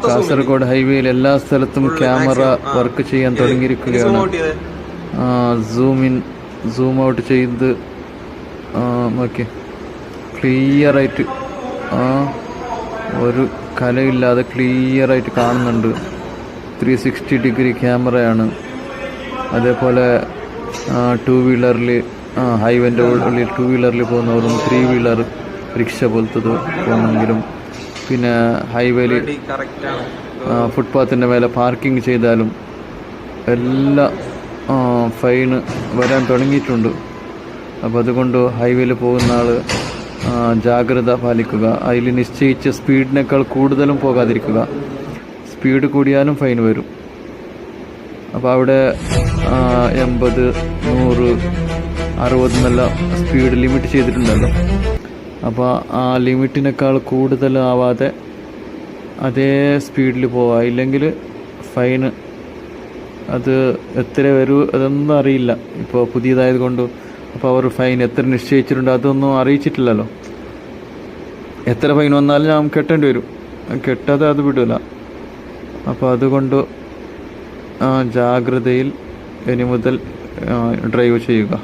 കാസർഗോഡ് ഹൈവേയിൽ എല്ലാ സ്ഥലത്തും ക്യാമറ വർക്ക് ചെയ്യാൻ തുടങ്ങിയിരിക്കുകയാണ്. സൂം ഔട്ട് ചെയ്ത് നോക്കി ക്ലിയറായിട്ട് ഒരു കലയില്ലാതെ ക്ലിയറായിട്ട് കാണുന്നുണ്ട്. 360 ഡിഗ്രി ക്യാമറയാണ്. അതേപോലെ ടൂ വീലറിൽ ഹൈവേൻ്റെ ഉള്ളിൽ ടൂ വീലറിൽ പോകുന്നവരും 3 വീലർ റിക്ഷ പോലത്തത് പോകുന്നെങ്കിലും പിന്നെ ഹൈവേയിൽ ഫുട്പാത്തിൻ്റെ മേലെ പാർക്കിംഗ് ചെയ്താലും എല്ലാ ഫൈന് വരാൻ തുടങ്ങിയിട്ടുണ്ട്. അപ്പോൾ അതുകൊണ്ട് ഹൈവേയിൽ പോകുന്ന ആൾ ജാഗ്രത പാലിക്കുക. അതിൽ നിശ്ചയിച്ച സ്പീഡിനേക്കാൾ കൂടുതലും പോകാതിരിക്കുക. സ്പീഡ് കൂടിയാലും ഫൈൻ വരും. അപ്പോൾ അവിടെ 80, 100, 60 എന്നല്ല സ്പീഡ് ലിമിറ്റ് ചെയ്തിട്ടുണ്ടല്ലോ. അപ്പോൾ ആ ലിമിറ്റിനേക്കാൾ കൂടുതലാവാതെ അതേ സ്പീഡിൽ പോവുക. ഇല്ലെങ്കിൽ ഫൈന് അത് എത്ര വരൂ അതൊന്നും അറിയില്ല. ഇപ്പോൾ പുതിയതായത് കൊണ്ട് അപ്പോൾ അവർ ഫൈൻ എത്ര നിശ്ചയിച്ചിട്ടുണ്ട് അതൊന്നും അറിയിച്ചിട്ടില്ലല്ലോ. എത്ര ഫൈൻ വന്നാലും ഞാൻ കെട്ടേണ്ടി വരും. കെട്ടാതെ അത് വിടില്ല. അപ്പോൾ അതുകൊണ്ട് ജാഗ്രതയിൽ ഇനി മുതൽ ഡ്രൈവ് ചെയ്യുക.